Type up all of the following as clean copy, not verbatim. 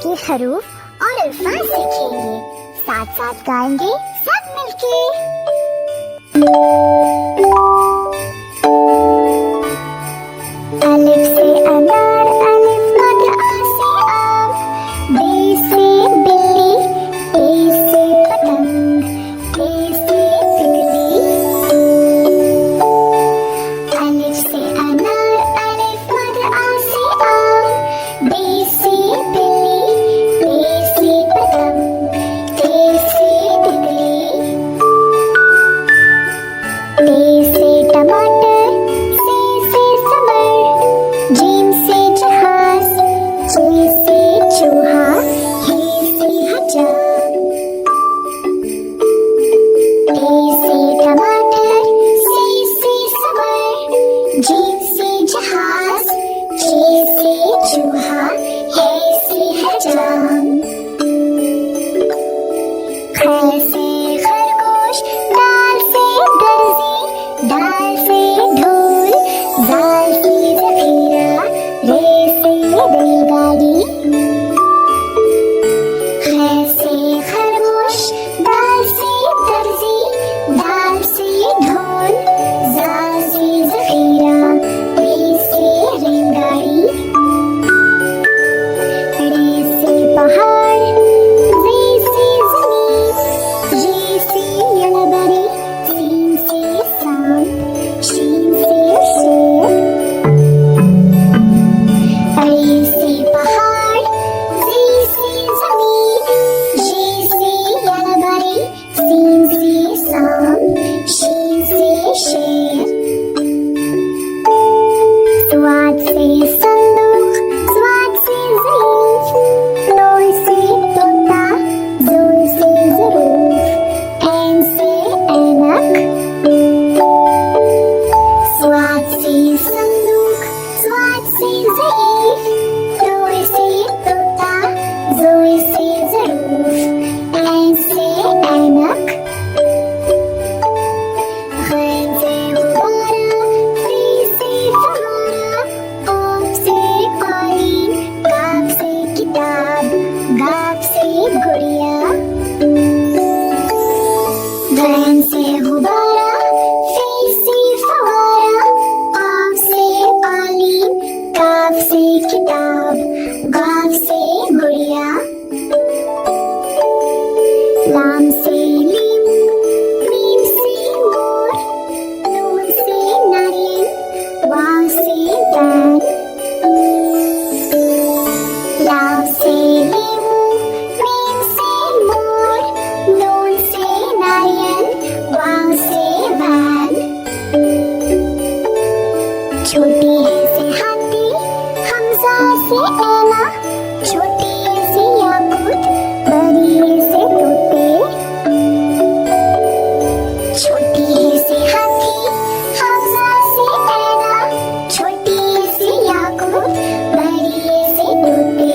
के हरूफ और अल्फाज सीखेंगे, साथ साथ गाएंगे सब मिलके। अलिफ से अनार, अलिफ मद आ से आम, बे से बिल्ली, ए से पतंग, ए से तितली। अलिफ से अनार, अलिफ मद आ से आम, बे से बिल्ली, ए से पतंग, ए से तितली। टे से टमाटर, से समर, जीम से जहाज, जे से चूहा, हे से हजाम। टे से टमाटर, से समर, जीम से जहाज, जे से चूहा, हे से हजाम। ख से खरगोश, दाल से दर्जी, दाल से ढोल, जाल से ज़ख़ीरा, रे से रेलगाड़ी। ख से खरगोश, दाल से दर्जी, दाल से ढोल, जाल से ज़ख़ीरा, रे से रेलगाड़ी। रे से पहाड़, रे से ज़मीन, ये से यलबरी, सीन से सांप, शीन से शेर। रे से पहाड़, रे से ज़मीन, ये से यलबरी, सीन से सांप, शीन से शेर। स्वाद से संदूक, स्वाद से ज़रूफ, तोल से तोता, जोल से ज़रूफ, ऐन से ऐनक। स्वाद से संदूक, स्वाद से ज़ईफ, तोल से तोता, जोल से ज़रूफ, ऐन से ऐनक। गैन से गुब्बारा, फी से फव्वारा, काफ से कालीन, काफ से किताब, गाफ से गुड़िया। गैन से गुब्बारा, फी से फव्वारा, काफ से कालीन, काफ से किताब, गाफ से गुड़िया। लाम से लीमू, मीम से मोर, नून से नारियल, वाव से वैन। लाम से लीमू, मीम से मोर, नून से नारियल, वाव से वैन। छोटी है से हाथी, हमजा से ऐना, छोटी है से याकूत, बड़ी है से तोते। छोटी है से हाथी, हमजा से ऐना, छोटी है से याकूत, बड़ी है से तोते।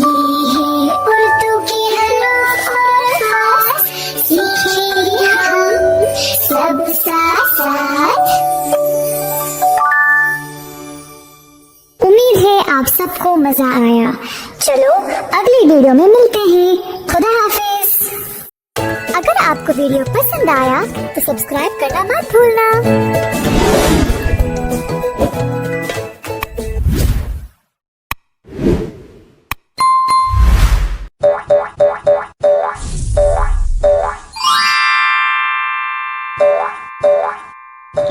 ये है उर्दू के हरूफ और अल्फाज, सीखेंगे हम सब साथ साथ। उम्मीद है आप सबको मजा आया। चलो अगली वीडियो में मिलते हैं। खुदा हाफिज। अगर आपको वीडियो पसंद आया तो सब्सक्राइब करना मत भूलना।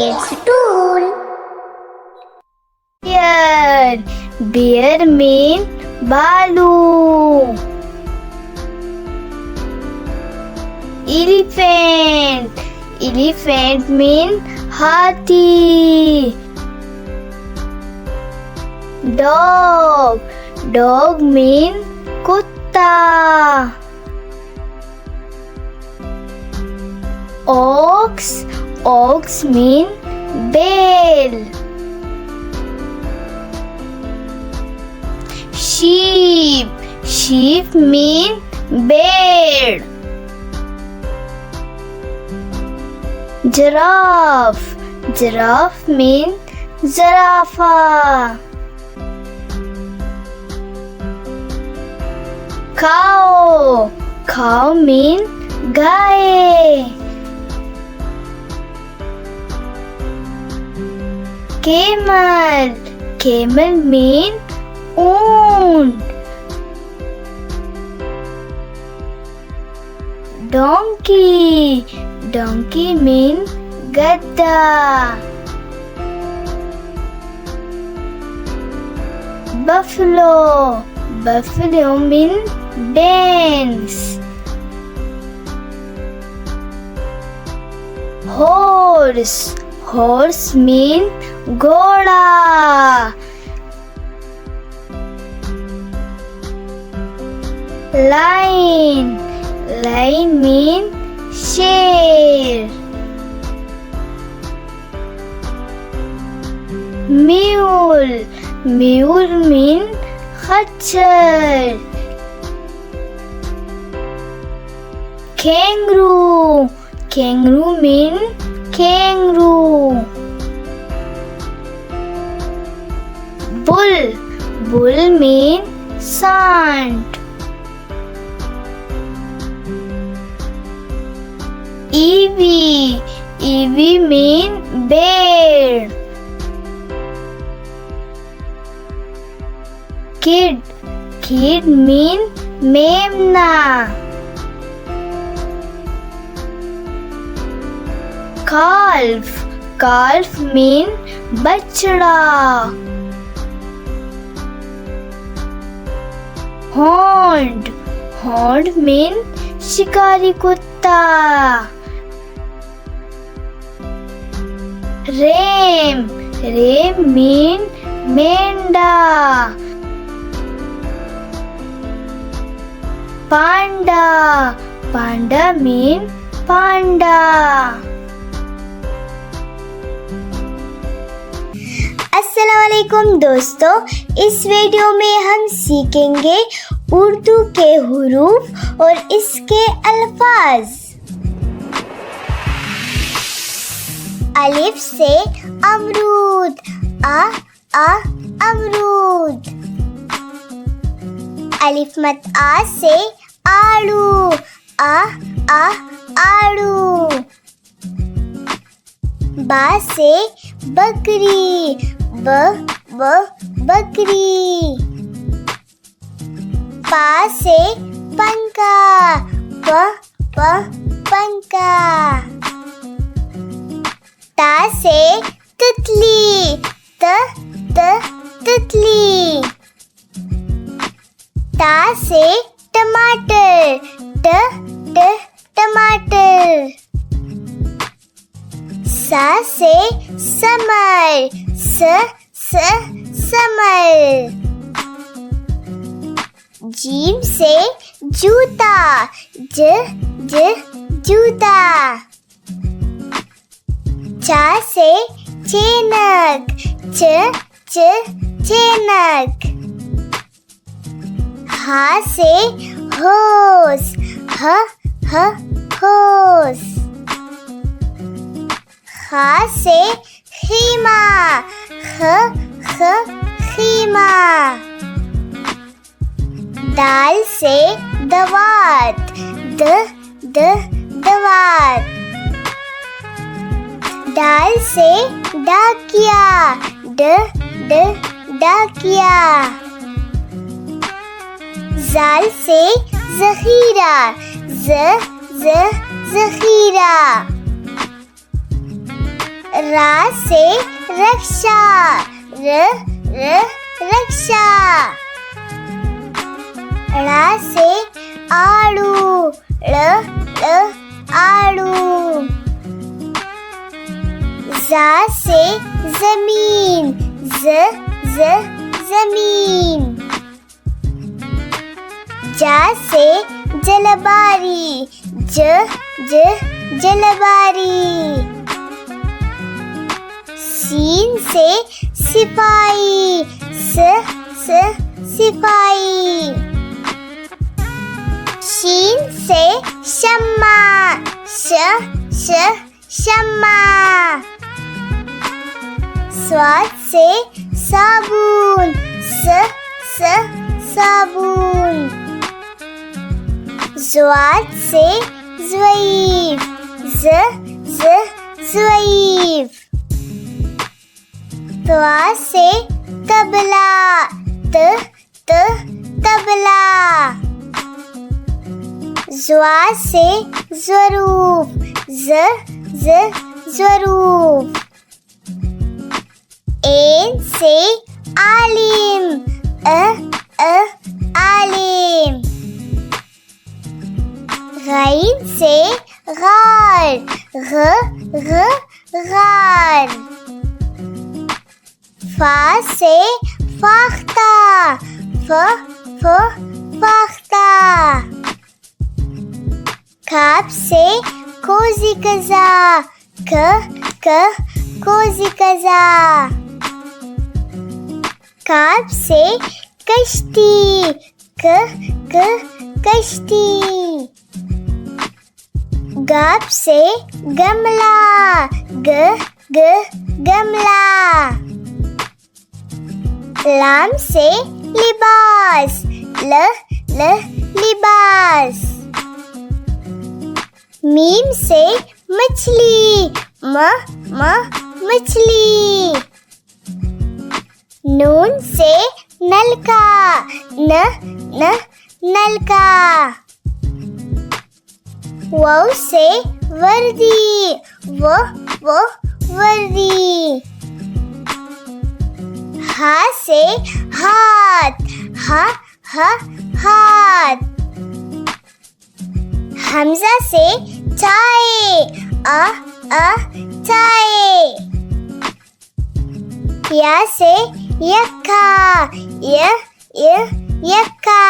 It's tool. Bear. Bear mean balu. Elephant. Elephant mean hathi. Dog. Dog mean kutta. Ox. Ox mean bell. Sheep. Sheep mean bear. Giraffe. Giraffe mean zarafa. Cow. Cow mean guy. Camel. Camel mean ऊंट. Donkey. Donkey mean गद्दा. Buffalo. Buffalo mean dance. Horse. Horse mean घोड़ा. Lion. Lion mean शेर. Mule. Mule mean खच्चर. Kangaroo. Kangaroo mean kangaroo. Bull. Bull mean sant. Ewe. Ewe mean bear. Kid. Kid mean मेमना. Calf. Calf mean बछड़ा. Hound. Hound mean शिकारी कुत्ता. Ram. Ram mean मेंढा. Panda. Panda mean पांडा. अस्सलामुअलैकुम दोस्तों, इस video में हम सीखेंगे उर्दू के हुरूफ और इसके अल्फाज. अलिफ से अमरूद. आ अमरूद. अलिफ मत आ से आड़ू. आ आड़ू. बा से बकरी. ब बकरी. पा से पंखा. प पंखा. ता से तितली. त तितली. ता से टमाटर. ट टमाटर. सा से समर. स समर. जीम से जूता. ज जूता. चा से चेनक. च चेनक. हा से होस. ह होस. खा से खीमा. ख खीमा. दाल से दवात. द दवात. दाल से डाकिया. ड डाकिया. जाल से जखीरा. ज जखीरा. रा से रक्षा. र रक्षा. ड़ा से आड़ू. ड़ आड़ू. जा से जमीन. ज जमीन. जा से जलबारी. ज जलबारी. सीन से सिपाही. स सिपाही. शीन से शम्मा. श शम्मा. स्वाद से साबुन. स साबुन. ज़्वाद से ज़्वईफ, ज़्वईफ। त्वा से तबला, तबला। ज़्वा से ज़रूफ, ज़रूफ। ऐन से आलिम, आलिम। गैन से गार, गार। फा से फाख्ता, फाख्ता। काफ से कोज़ी कज़ा, कोज़ी कज़ा। काफ से कश्ती, कश्ती। गाप से गमला, गमला। लाम से लिबास, लिबास। मीम से मछली, मछली। नून से नलका, नलका। वाव से वर्दी, वर्दी। हा से हाथ, हाथ। हमजा से चाय, चाय। या से यक्का, यक्का।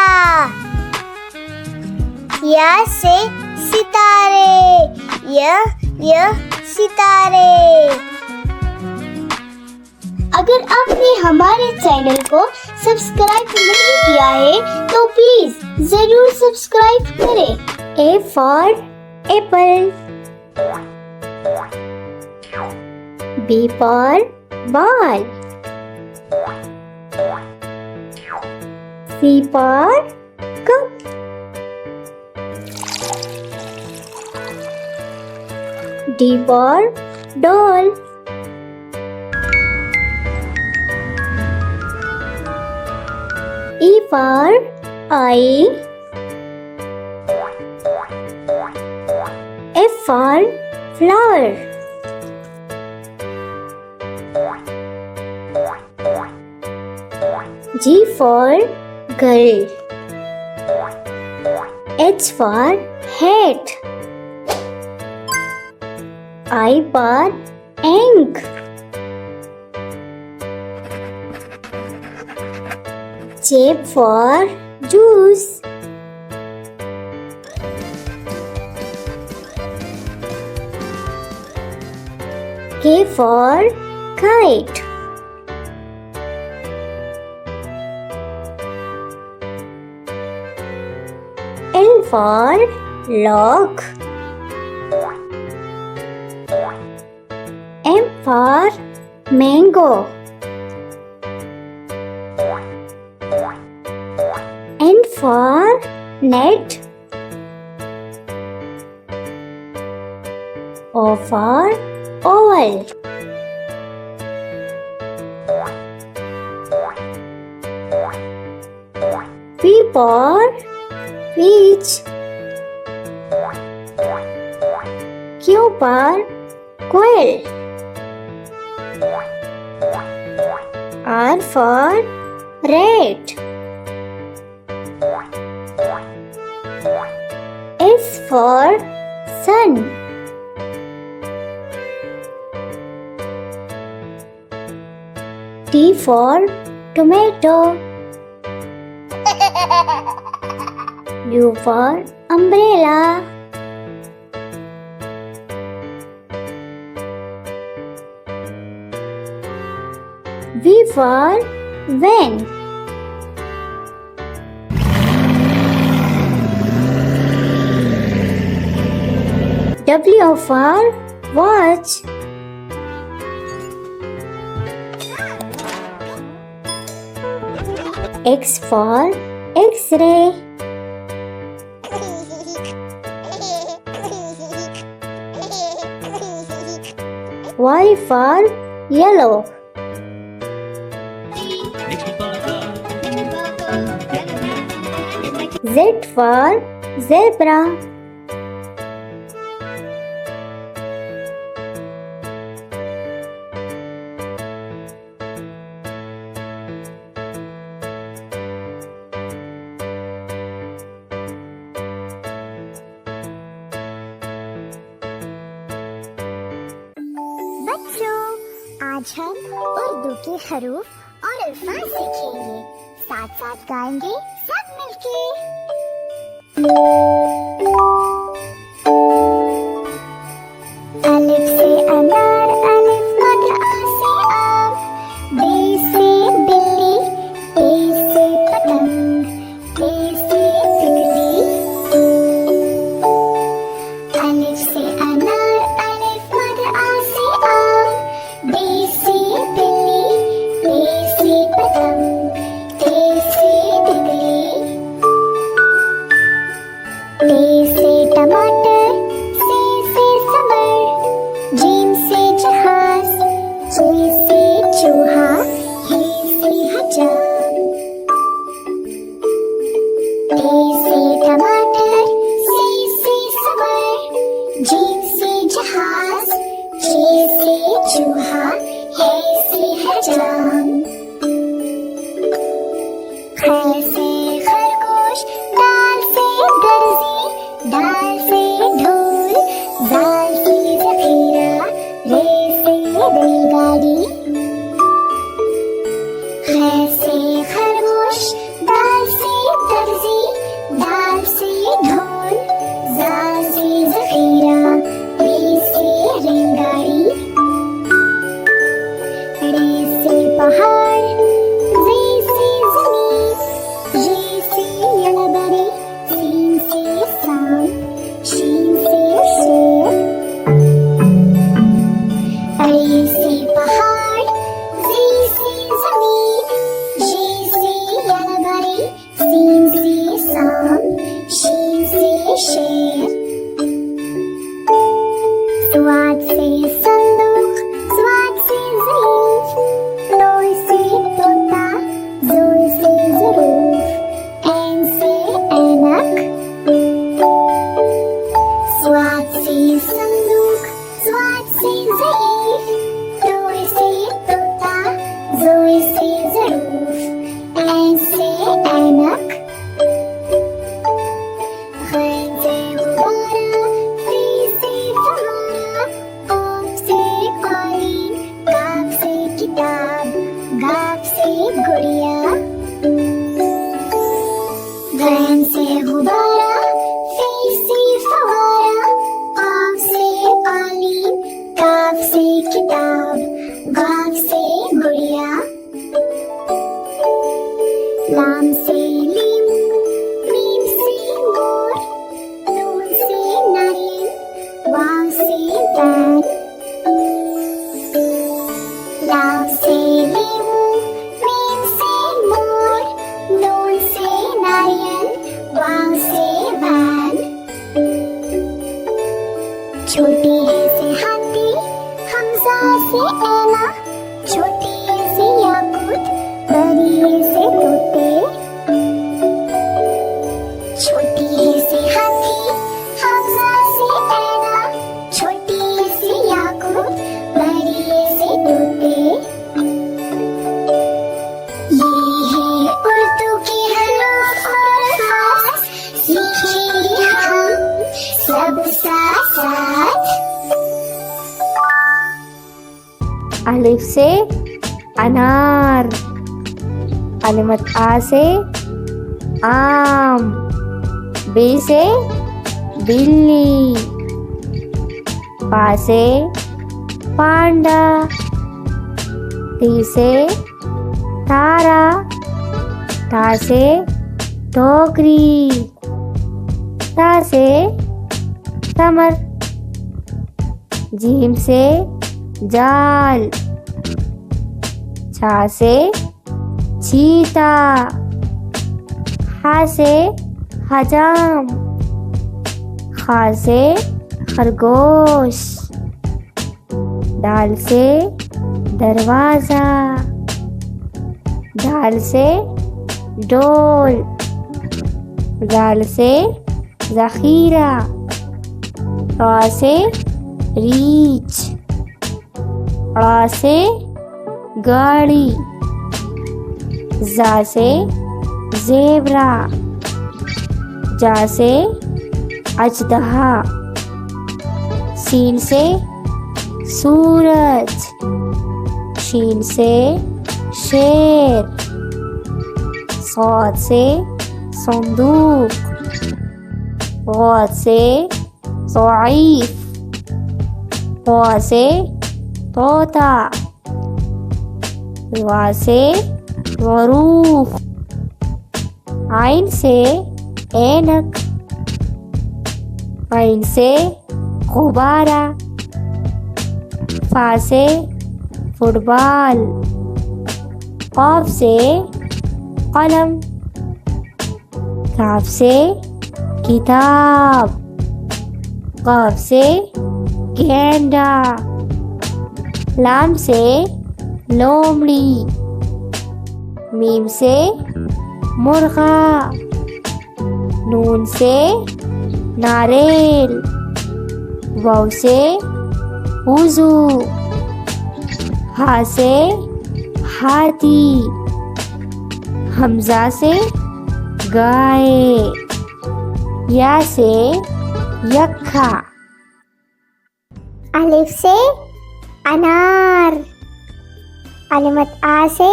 या से सितारे, सितारे। अगर आपने हमारे चैनल को सब्सक्राइब नहीं किया है तो प्लीज जरूर सब्सक्राइब करें। A for apple, B for ball, C for cup, D for doll, E for eye, F for flower, G for girl, H for hat, I for ink, J for juice, K for kite, L for lock, M for mango, N for net, O for oval, P for peach, Q for quail, R for rat, S for sun, T for tomato, U for umbrella, V for van, W for watch, X for X-ray, Y for yellow. Z for zebra. बच्चों, आज हम उर्दू के हरूफ और अल्फाज सीखेंगे। साथ साथ गाएंगे सब मिलके। अलिफ से अनार, अलिफ मद आ से आम, बे से बिल्ली, ए से पतंग, ए से तितली। अलिफ से अनार, अलिफ मद आ से आम, बे से बिल्ली, ए से पतंग, ए से तितली। टे से टमाटर, से समर, जीम से जहाज, जे से चूहा, हे से हजाम। टे से टमाटर, से समर, जीम से जहाज, जे से चूहा, हे से हजाम। खै से खरगोश, दाल से दर्जी, दाल से ढोल, जाल से जखीरा, रे से रेलगाड़ी। खै से खरगोश, दाल से दर्जी, दाल से ढोल, जाल से जखीरा, रे से रेलगाड़ी। रे से पहाड़, जे से जमीन, ये से यलबरी, सीन से सांप, शीन से शेर। रे से पहाड़, जे से जमीन, ये से यलबरी, सीन से सांप, शीन से शेर। स्वाद से संदूक, स्वाद से ज़ईफ़, तोय से तोता, ज़ोय से ज़रूफ, ऐन से ऐनक। स्वाद से संदूक, स्वाद से ज़ईफ़, तोय से तोता, ज़ोय से ज़रूफ, ऐन से ऐनक। गैन से गुब्बारा, फी से फव्वारा, काफ से कालीन, काफ से किताब, गाफ से गुड़िया। गैन से गुब्बारा, फी से फव्वारा, काफ से कालीन, काफ से किताब, गाफ से गुड़िया। लाम से लीमू, मीम से मोर, नून से नारियल, वाव से वैन। लाम से लीमू, मीम से मोर, नून से नारियल, वाव से वैन। छोटी है से हाथी, हमजा से ऐना, छोटी है से याकूत, बड़ी है से तोते। छोटी है से हाथी, हमजा से ऐना, छोटी है से याकूत, बड़ी है से तोते। ये है उर्दू के हरूफ और अल्फाज, सीखेंगे हम सब साथ साथ। अलिफ से अनार, अलिमत आ से आम, बे से बिल्ली, पा से पांडा, टी से तारा, ता से टोकरी, ता से समर, जीम से जाल, छा से चीता, हा से हजाम, खा से खरगोश, दाल से दरवाजा, दाल से डोल, दाल से ज़ख़ीरा, रा से रीछ, ड़ा से गाड़ी, जा से ज़ेबरा, जा से अजदहा, सीन से सूरज, शीन से शेर, सौद से संदूक, गौद से ज़ईफ़, वा से तोता, वा से ज़रूफ़, आइन से ऐनक, आइन से गुब्बारा, फा से फुटबॉल, क़ाफ से कलम, काफ से किताब, क़ाफ से गेंडा, लाम से लोमड़ी, मीम से मुर्गा, नून से नारियल, वाव से वुज़ू, हा से हाथी, हमजा से गाय, या से यक्खा, अलिफ से अनार, अलिमत आ से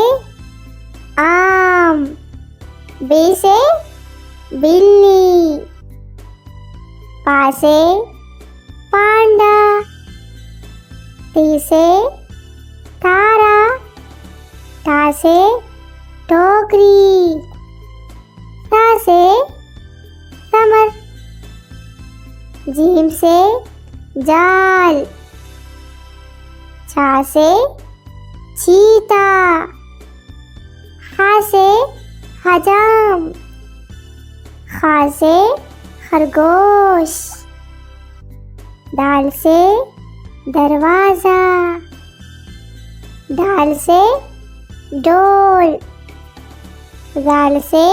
आम, बे से बिल्ली, पा से पांडा, ती से तारा, ता से टोकरी, ता से समर, जीम से जाल, छा से चीता, हा से हजाम, खा से खरगोश, दाल से दरवाजा, दाल से डोल, दाल से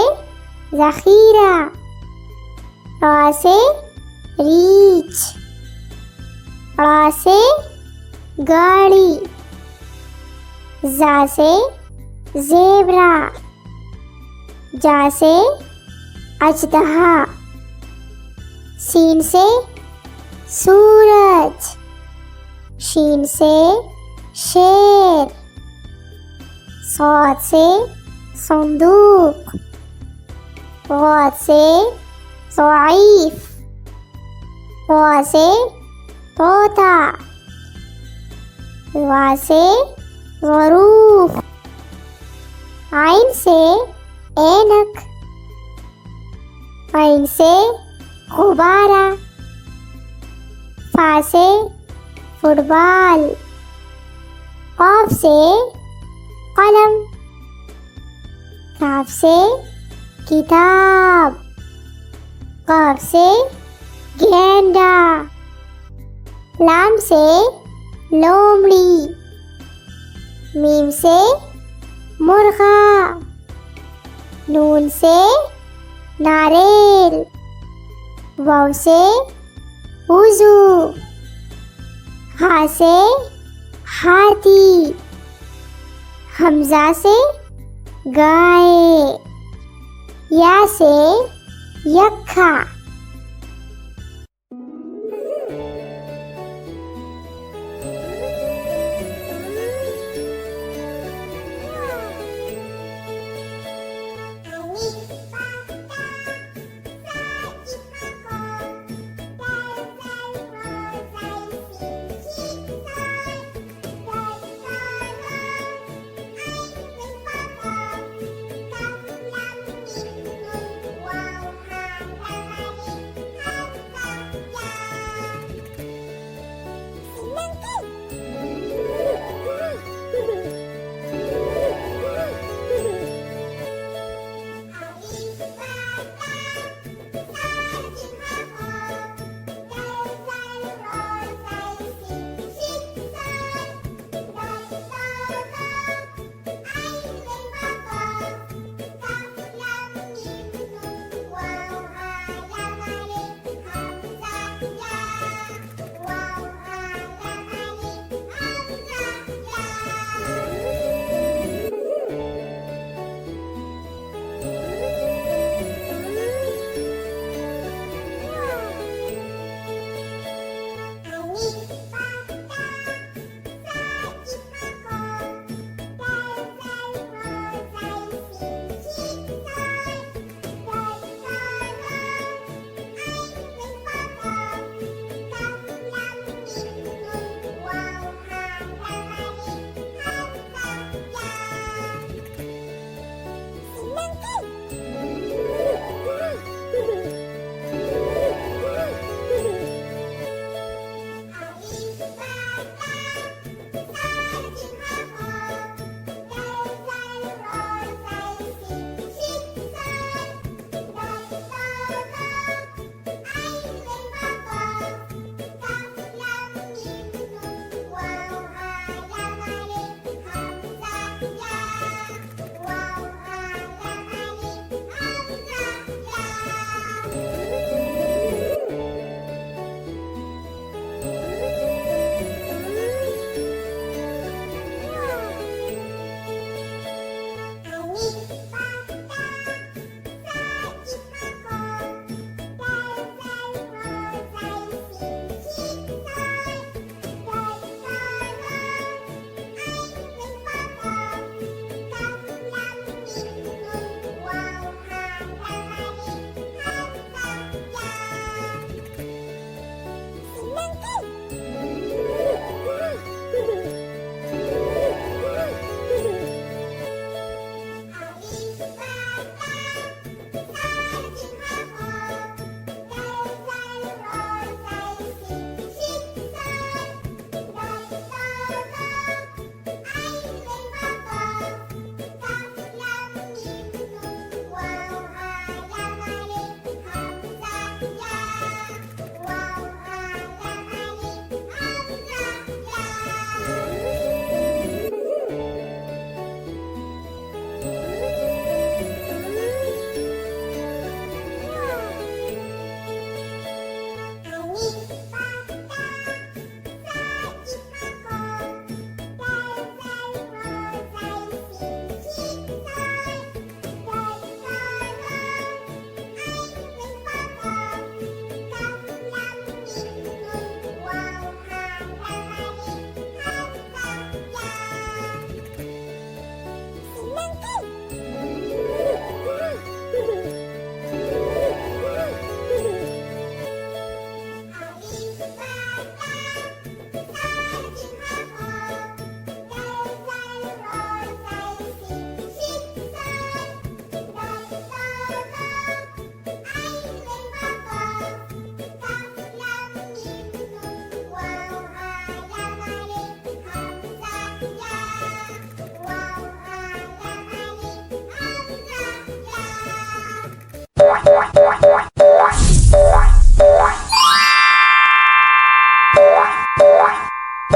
ज़ख़ीरा, रा से रीछ, ड़ा से गाड़ी, जा से ज़ेबरा, जा से अजदहा, सीन से सूरज, शीन से शेर, सौद से संदूक, गौद से ज़ईफ़, वा से तोता, वा से ज़रूफ़, आइन से ऐनक, आइन से गुब्बारा, फा से फुटबॉल, क़ाफ से कलम, काफ से किताब, क़ाफ से गेंडा, लाम से लोमड़ी, मीम से मुर्गा, नून से नारियल, वाव से वुज़ू, हा से हाथी, हमजा से गाय, या से यक्खा।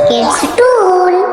It's a tool.